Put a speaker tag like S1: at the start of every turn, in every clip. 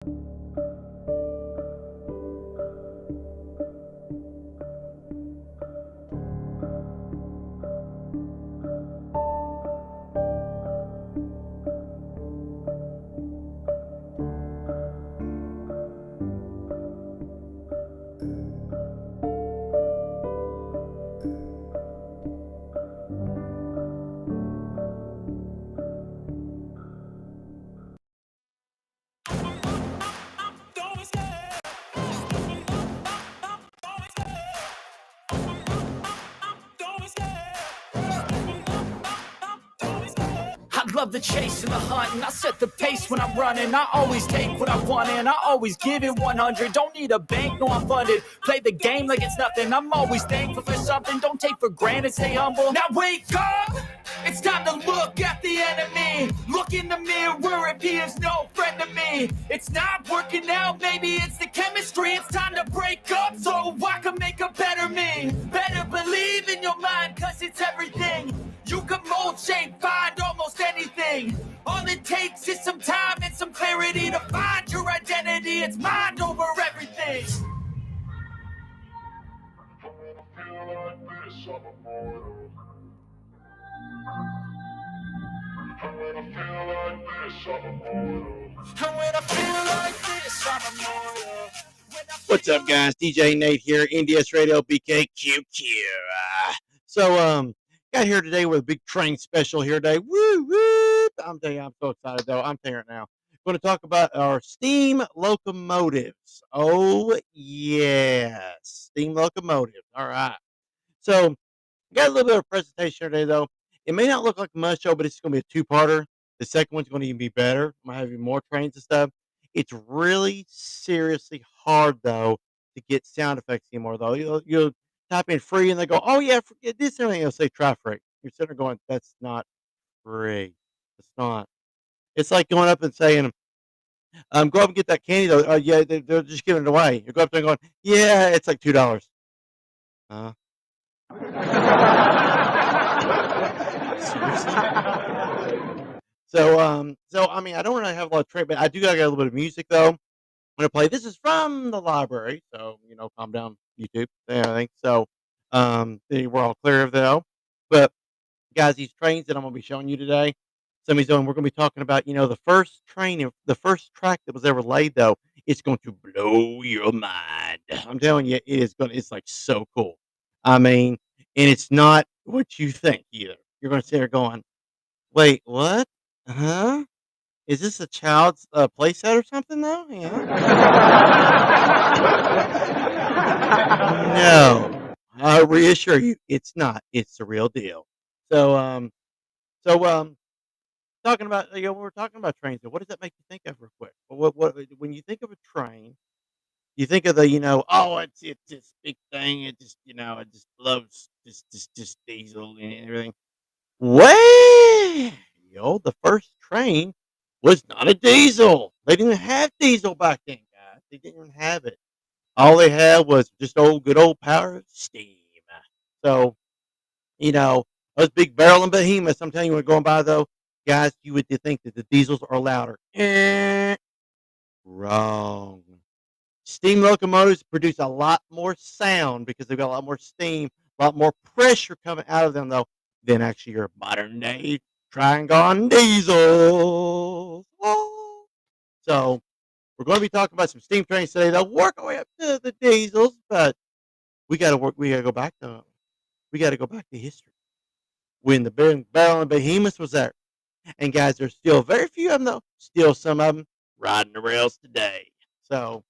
S1: I love the chase and the hunt, and I set the pace when I'm running. I always take what I want, and I always give it 100. Don't need a bank, no, I'm funded. Play the game like it's nothing. I'm always thankful for something. Don't take for granted, stay humble. Now wake up! It's time to look at the enemy. Look in the mirror if he is no friend to me. It's not working out, maybe it's the chemistry. It's time to break up so I can make a better me. Better believe in your mind, cause it's everything. You can mold, shape, find almost anything. All it takes is some time and some clarity to find your identity. It's mind over everything.
S2: What's up, guys? DJ Nate here, NDS Radio, BKQQ. Got here today with a big train special here today. Woo, woo! I'm telling you, I'm so excited, though. I'm telling you right now. Going to talk about our steam locomotives. Oh, yes. Steam locomotives. All right. So, got a little bit of a presentation today, though. It may not look like much, though, but it's going to be a two-parter. The second one's going to even be better. I'm going to have even more trains and stuff. It's really seriously hard, though, to get sound effects anymore, though. You'll type in free, and they go, oh, yeah, forget this and everything. They'll say try free. You're sitting there going, that's not free. It's not. It's like going up and saying, go up and get that candy, though. Oh, yeah, they're just giving it away. You go up there and going, yeah, it's like $2. Huh? Seriously? So I mean, I don't really have a lot of trade, but I do got a little bit of music though. I'm gonna play. This is from the library, so calm down, YouTube and everything. So, we're all clear of that. But guys, these trains that I'm gonna be showing you today, some of these, we're gonna be talking about, the first train, the first track that was ever laid. Though it's going to blow your mind. I'm telling you, it is going. It's like so cool. I mean, and it's not what you think either. You're gonna sit there going, "Wait, what? Huh? Is this a child's play set or something?" Though, no, I reassure you, it's not. It's the real deal. So, so talking about we're talking about trains. What does that make you think of, real quick? What when you think of a train, you think of the oh, it's this big thing. It just it just blows just diesel and everything. Well, the first train was not a diesel. They didn't have diesel back then, guys. They didn't even have it. All they had was just good old power of steam. So, those big barreling behemoths, I'm telling you, when going by, though, guys, you would think that the diesels are louder. Wrong. Steam locomotives produce a lot more sound because they've got a lot more steam, a lot more pressure coming out of them, though, than actually your modern day Trigon diesels. Oh. So we're going to be talking about some steam trains today. They'll work our way up to the diesels, but we got to work. We got to go back to. We got to go back to history when the barrel and behemoths was there. And guys, there's still very few of them, though. Still some of them riding the rails today. So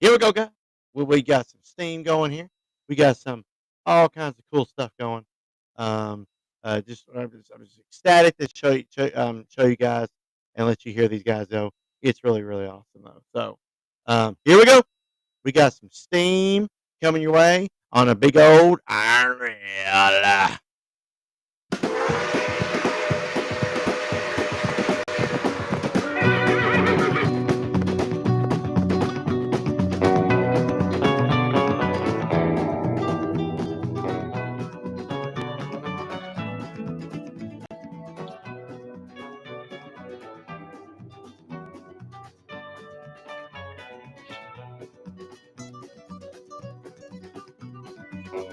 S2: here we go, guys. We got some steam going here. We got some all kinds of cool stuff going. I'm just ecstatic to show you guys and let you hear these guys though. It's really, really awesome though. So here we go. We got some steam coming your way on a big old iron rail. Come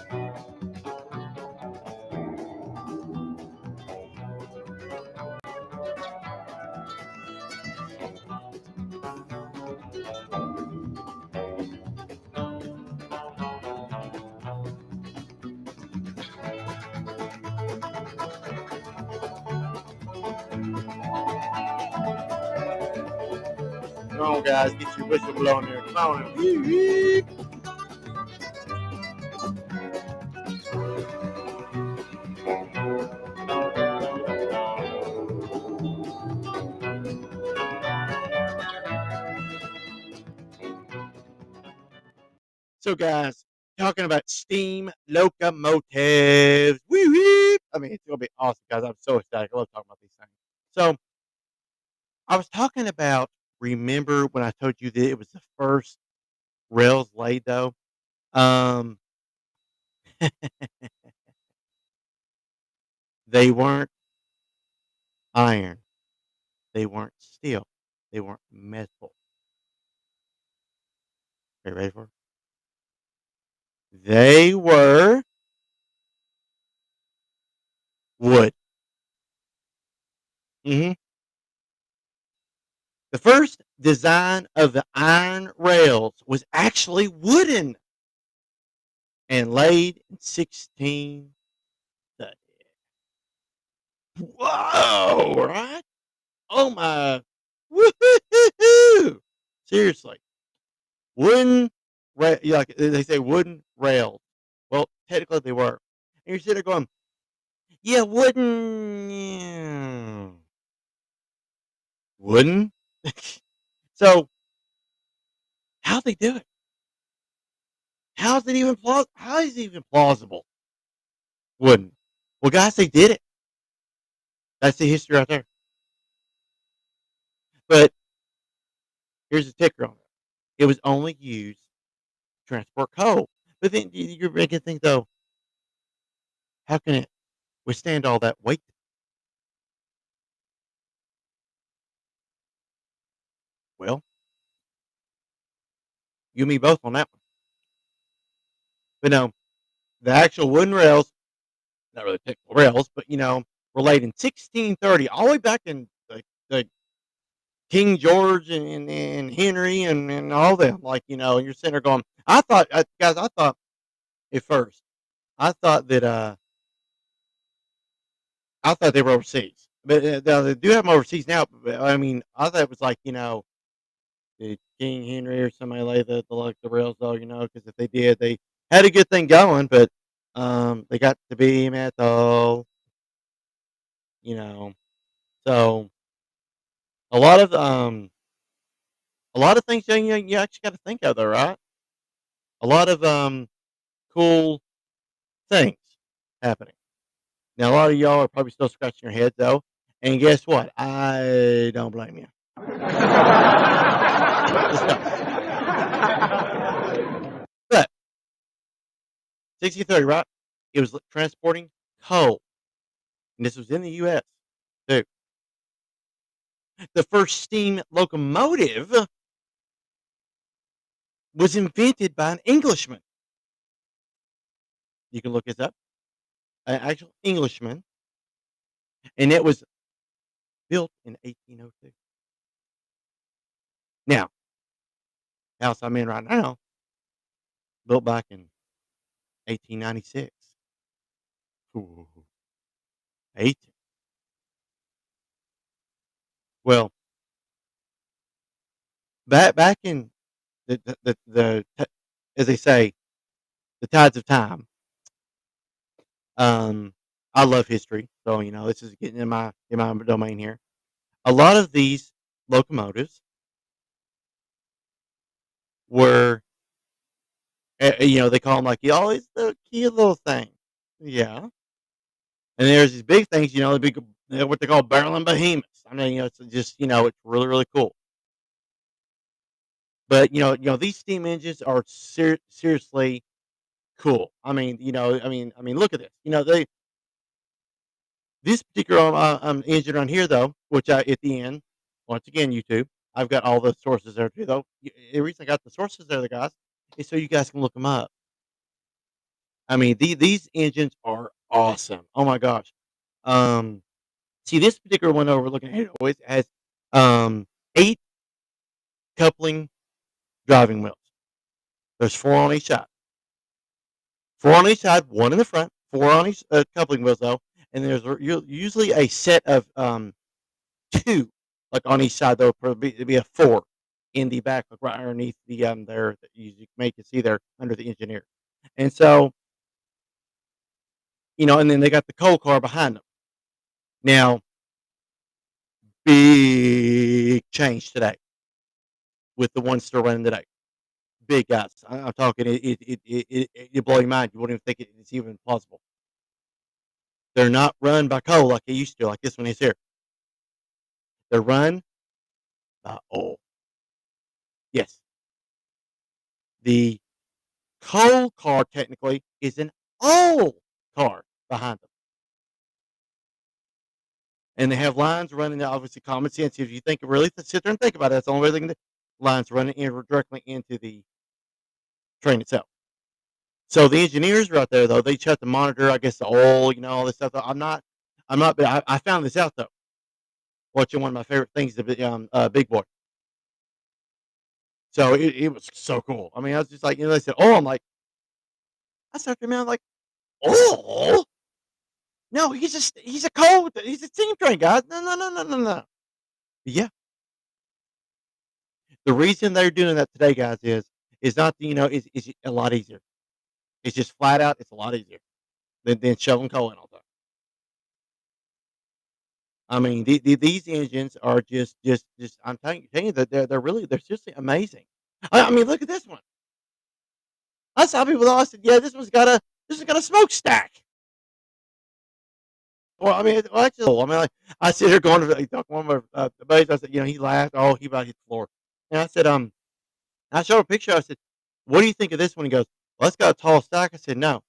S2: on, guys, get your whistle blowing there. Come on. Woo-woo. So, guys, talking about steam locomotives. Woo-woo. I mean, it's going to be awesome, guys. I'm so excited. I love talking about these things. So, I was talking about, remember when I told you that it was the first rails laid, though? Um, they weren't iron. They weren't steel. They weren't metal. Are you ready for it? They were wood. Hmm. The first design of the iron rails was actually wooden and laid in 1630. Whoa, right? Oh my. Woo-hoo-hoo-hoo. Seriously. Wooden, like they say, wooden rails. Well, technically they were. And you're sitting there going, yeah, wooden. Yeah. Wooden? So, how'd they do it? How is it even plausible? Wouldn't. Well, guys, they did it. That's the history right there. But here's the ticker on it. It was only used to transport coal. But then you're making think though, how can it withstand all that weight? Well, you and me both on that one. But no, the actual wooden rails, not really technical rails, but were laid in 1630, all the way back in the King George and Henry and all them. Like, and you're sitting there going, guys, I thought at first, I thought that I thought they were overseas, but now they do have them overseas now. But I mean, I thought it was like the King Henry or somebody like that, like the rails, though. Because if they did, they had a good thing going, but they got to be metal. You know, so a lot of things you actually got to think of, though, right? A lot of cool things happening. Now, a lot of y'all are probably still scratching your head, though. And guess what? I don't blame you. Let's go. But 6030, right? It was transporting coal. And this was in the U.S. too. The first steam locomotive was invented by an Englishman. You can look this up. An actual Englishman. And it was built in 1802. Now, house I'm in right now, built back in 1896. Ooh, 18. Well, back in the as they say, the tides of time. I love history, so this is getting in my domain here. A lot of these locomotives were, they call them like, "Oh, it's the cute little thing." Yeah. And there's these big things, the big, what they call barreling behemoths. I mean, it's just, it's really, really cool. But these steam engines are seriously cool. I mean, look at this. This particular engine on here, though, which at the end, once again, YouTube, I've got all the sources there too, though. The reason I got the sources there, the guys, is so you guys can look them up. I mean, these engines are awesome. Oh my gosh. Um, See this particular one that we're looking at always has 8 coupling driving wheels. There's 4 on each side. 4 on each side, 1 in the front, 4 on each coupling wheels though, and there's usually a set of 2 like on each side though. It'd be a 4 in the back, like right underneath the there that you make you see there under the engineer. And so, and then they got the coal car behind them. Now, big change today with the ones still running today. Big guys. I'm talking it blow your mind. You wouldn't even think it's even possible. They're not run by coal like they used to, like this one is here. They're run by oil. Yes. The coal car technically is an oil car behind them. And they have lines running, obviously common sense. If you think really sit there and think about it, that's the only way they can do. Lines running directly into the train itself. So the engineers are out there though. They check to monitor, I guess, the oil, all this stuff. I found this out though. Watching one of my favorite things, the Big Boy. So it was so cool. I mean, I was just like, they said, "Oh," I'm like, I started to like, "Oh, no, he's a steam train, guys. No. Yeah, the reason they're doing that today, guys, is not is a lot easier. It's just flat out, it's a lot easier than shoveling coal in all the time. I mean, these engines are just. I'm telling you that they're seriously amazing. I mean, look at this one. I saw people. I said, "Yeah, this one's got a smokestack." Well, I mean, actually, I mean, like, I sit here going to one of my buddies. I said, he laughed. Oh, he about hit the floor. And I said, I showed him a picture. I said, "What do you think of this one?" He goes, "Well, it's got a tall stack." I said, "No."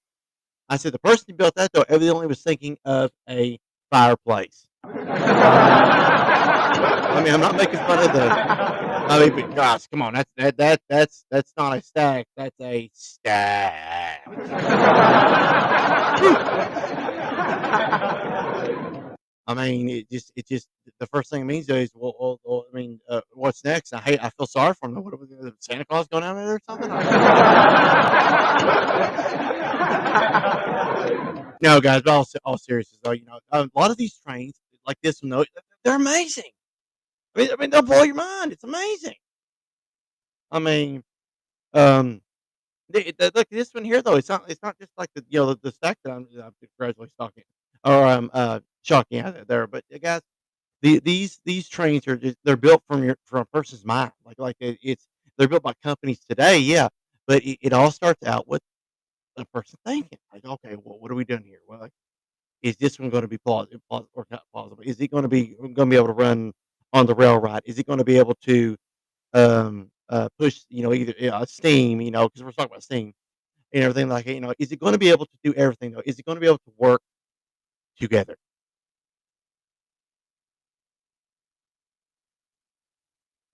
S2: I said, "The person who built that though evidently was thinking of a fireplace." I mean, I'm not making fun of the. I mean, but gosh, come on, that's not a stack. That's a stack. I mean, it just the first thing it means is, well, I mean, what's next? I feel sorry for him. What was Santa Claus going out there or something? No, guys, but all seriousness though, a lot of these trains like this one though, they're amazing. I mean, they'll blow your mind. It's amazing. I mean, um, look this one here though. It's not just like the stack that I'm gradually stalking or shocking at there. But guys, these trains are they're built from a person's mind. They're built by companies today, yeah. But it all starts out with a person thinking like, okay, well, what are we doing here? Well, like, is this one going to be plausible or not plausible? Is it going to be able to run on the rail ride? Is it going to be able to push either steam? Because we're talking about steam and everything like it. Is it going to be able to do everything though? Is it going to be able to work together?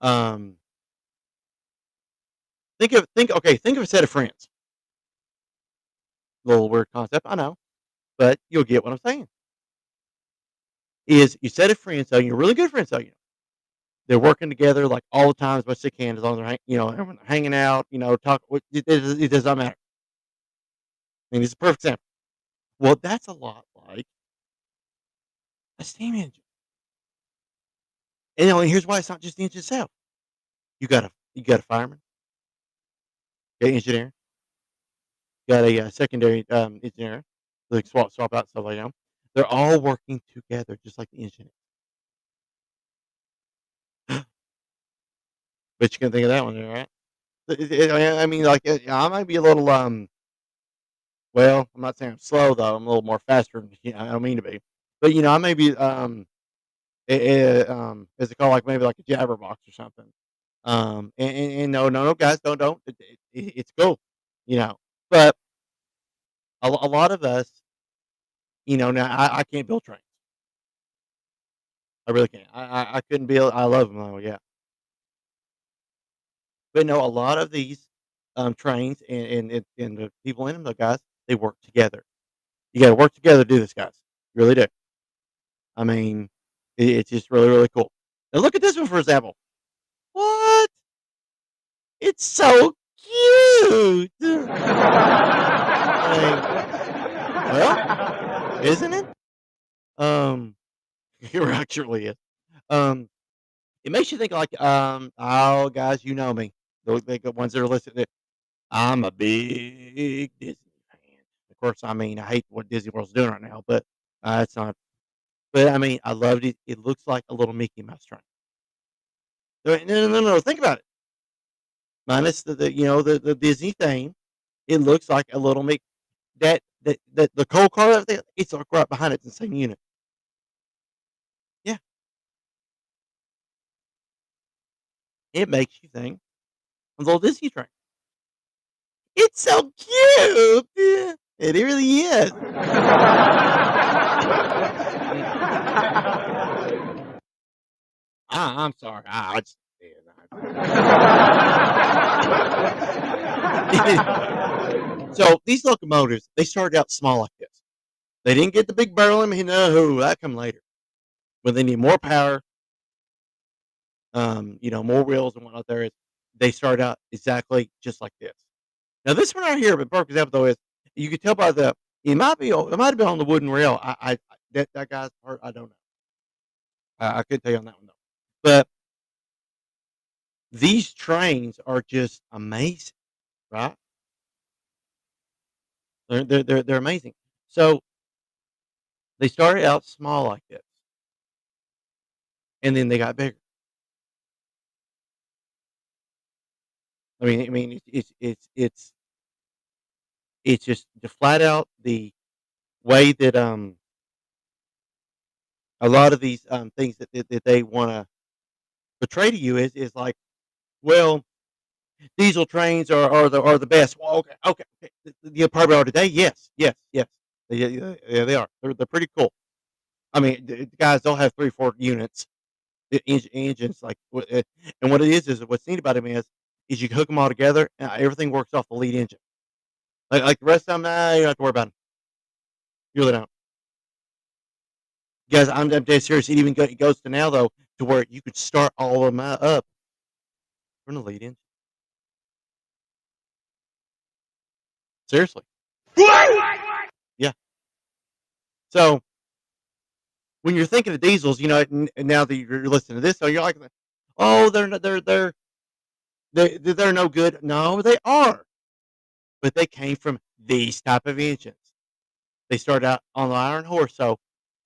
S2: Um, think of a set of friends. Little weird concept, I know, but you'll get what I'm saying. Is you set of friends, so you're really good friends, so they're working together like all the time as much as they can, as long as everyone they're hanging out, talk. It does not matter. I mean, it's a perfect example. Well, that's a lot like a steam engine. And here's why it's not just the engine itself. You got a fireman, you got an engineer, you got a secondary engineer, like swap out stuff like that. They're all working together, just like the engine. But you can think of that one, right? I mean, like, I might be a little, well, I'm not saying I'm slow though. I'm a little more faster than I don't mean to be, but I may be, is it called like maybe like a jabberbox or something? And no, guys, don't. It's cool, you know. But a lot of us, now I can't build trains. I really can't. I couldn't build. I love them though, yeah. But no, a lot of these trains and the people in them, though, guys. they work together. You got to work together to do this, guys. You really do. I mean, it's just really, really cool. Now look at this one for example. What? It's so cute. Well, isn't it? It actually is. It makes you think like, oh, guys, you know me. The ones that are listening. I'm a big Disney fan. Of course, I mean, I hate what Disney World's doing right now, but it's not. But I mean, I loved it. It looks like a little Mickey Mouse train. No, no, no, no. Think about it. Minus the Disney theme, it looks like a little Mickey. That the coal car, everything, it's like right behind it, it's the same unit. Yeah, it makes you think of the little Disney train. It's so cute. Yeah, it really is. I'm sorry. I just So these locomotives, they started out small like this. They didn't get the big barrel in, no, that come later. When they need more power, more wheels and whatnot there is, they start out exactly just like this. Now this one right here, but perfect example though is you can tell by it might have been on the wooden rail. That guy's part, I don't know. I couldn't tell you on that one though. But these trains are just amazing, right? They're amazing. So they started out small like this, and then they got bigger. It's just the flat out the way that a lot of these things that they want to portray to you is like, well, diesel trains are the best. Well, okay. The probably are today. Yes, yes, yes. Yeah, they are. They're pretty cool. I mean, the guys don't have 3 4 units, engines like, and what it is what's neat about them is you hook them all together and everything works off the lead engine. Like the rest of them, nah, you don't have to worry about them. You really don't. Guys, I'm dead serious. It goes to now though to where you could start all of them up from the lead engine. Seriously. Yeah. So when you're thinking of diesels, and now that you're listening to this, so you're like, oh, they're no good. No, they are, but they came from these type of engines. They started out on the iron horse, so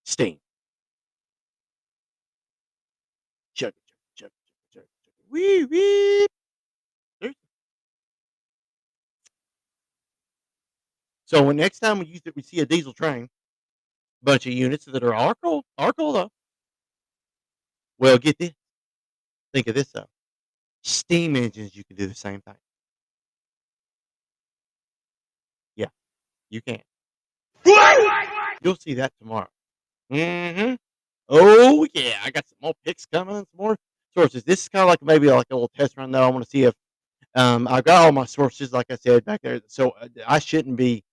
S2: steam. Chug, chug, chug, chug, chug. Wee, wee. So when next time we see a diesel train, bunch of units that are cool though. Well, get this. Think of this though. Steam engines, you can do the same thing. Yeah, you can. You'll see that tomorrow. Mm-hmm. Oh yeah, I got some more picks coming, some more sources. This is kind of like maybe like a little test run though. I want to see if I've got all my sources, like I said back there. So I shouldn't be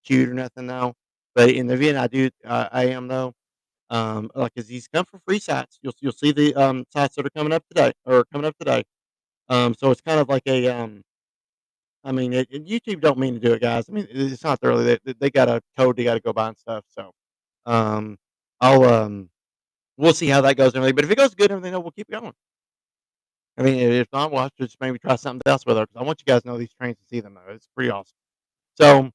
S2: cute or nothing though. But in the event I do, I am though. Like as these come from free sites, you'll see the sites that are coming up today or coming up today. So it's kind of like a I mean, YouTube don't mean to do it, guys. I mean, it's not really they got a code they got to go by and stuff. So, um, I'll we'll see how that goes and everything. But if it goes good and everything, we'll keep going. I mean, if not, we'll have to just maybe try something else with her because I want you guys to know these trains and see them though. It's pretty awesome. So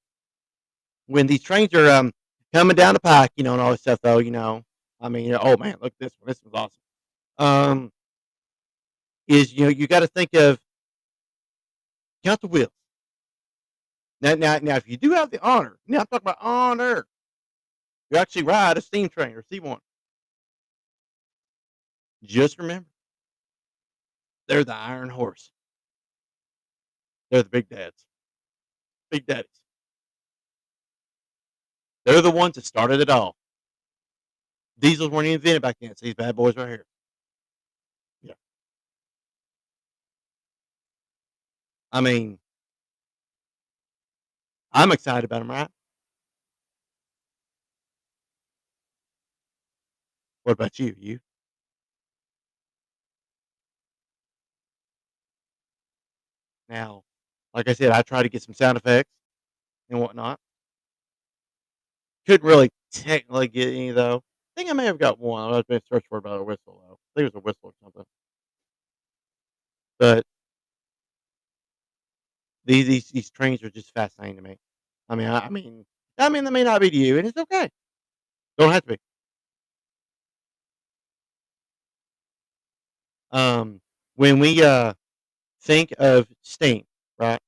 S2: when these trains are coming down the pike, and all this stuff though, I mean, oh man, look at this one. This one's awesome. Um, is you got to think of count the wheels. Now, if you do have the honor, now I'm talking about honor. You actually ride a steam train or see one. Just remember, they're the iron horse. They're the big dads, big daddies. They're the ones that started it all. Diesels weren't even invented back then. It's these bad boys right here. Yeah, I mean, I'm excited about them, right? What about you? You? Now, like I said, I tried to get some sound effects and whatnot. Couldn't really technically get any though. I think I may have got one. I was been searching for about a whistle though. I think it was a whistle or something. But these trains are just fascinating to me. I mean, they may not be to you, and it's okay. Don't have to be. Um, when we think of steam, right?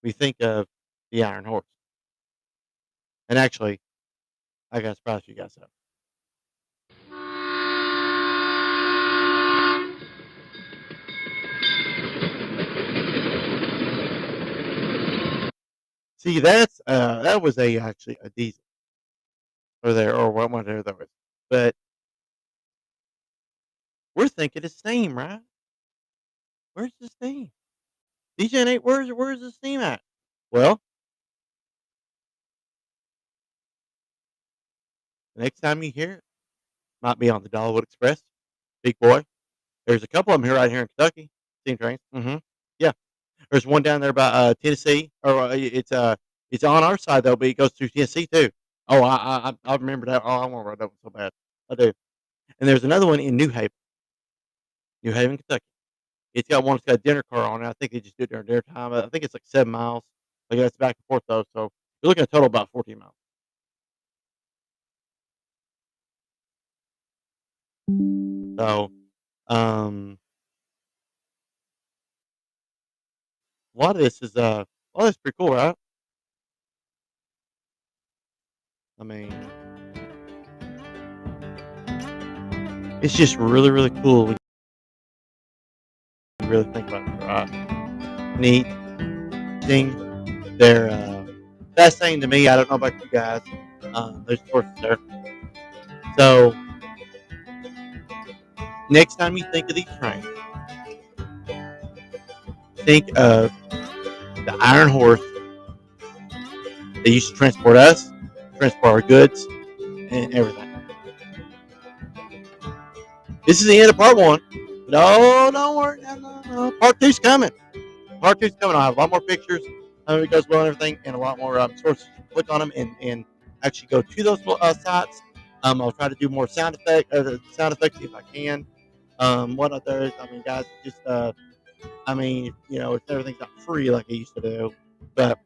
S2: We think of the Iron Horse, and actually, I got to surprise you guys up. See, that was actually a diesel or whatever that was. But we're thinking of steam, right? Where's the steam? DJ Nate, where's the steam at? Well, the next time you hear it, might be on the Dollywood Express. Big boy. There's a couple of them right here in Kentucky. Steam trains. Yeah. There's one down there by Tennessee, or it's on our side though, but it goes through Tennessee too. Oh, I remember that. Oh, I want to write that one so bad. I do. And there's another one in New Haven, Kentucky. It's got one that's got a dinner car on it. I think they just do it during dinner time. I think it's like 7 miles. Like that's back and forth though. So you're looking at a total about 14 miles. So, a lot of this is pretty cool, right? I mean, it's just really, really cool when you really think about it, right? Neat thing. They're fascinating to me. I don't know about you guys. There's horses there. So, next time you think of these trains, think of the Iron Horse that used to transport us, transport our goods, and everything. This is the end of part one. No, don't worry. No. Part two's coming. Part two's coming. I'll have a lot more pictures, how it goes well and everything, and a lot more sources. Click on them and actually go to those sites. I'll try to do more sound effects if I can. What out there is, guys, just if everything's not free like I used to do, but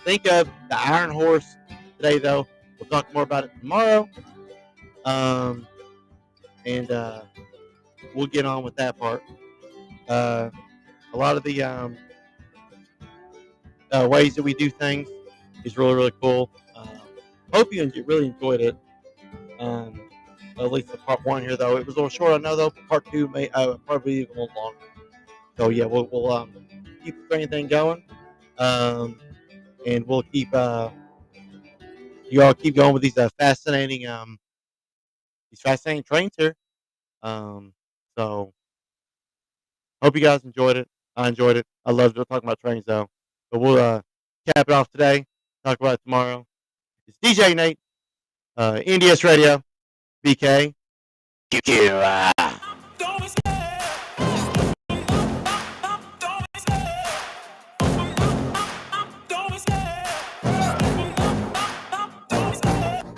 S2: think of the Iron Horse today, though. We'll talk more about it tomorrow. And we'll get on with that part. A lot of the ways that we do things is really, really cool. Hope you really enjoyed it. At least the part one here, though. It was a little short, I know, though. Part two may probably be a little longer. So, yeah, we'll keep everything going. And we'll keep you all keep going with these fascinating trains here. So hope you guys enjoyed it. I enjoyed it. I loved talking about trains though. But we'll cap it off today. Talk about it tomorrow. It's DJ Nate, NDS Radio, BKQQ.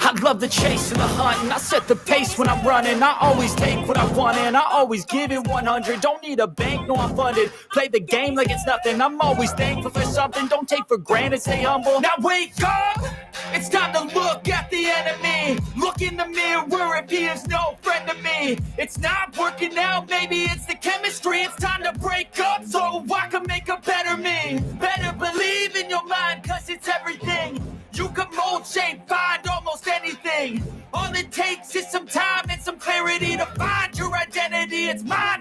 S1: I love the chase and the hunt, and I set the pace when I'm running. I always take what I want, and I always give it 100. Don't need a bank, no, I'm funded. Play the game like it's nothing. I'm always thankful for something. Don't take for granted, stay humble. Now wake up! It's time to look at the enemy. Look in the mirror if he is no friend to me. It's not working out, maybe it's the chemistry. It's time to break up so I can make a better me. Better believe in your mind, cause it's everything. You can mold, shape, find almost anything. All it takes is some time and some clarity to find your identity. It's mine.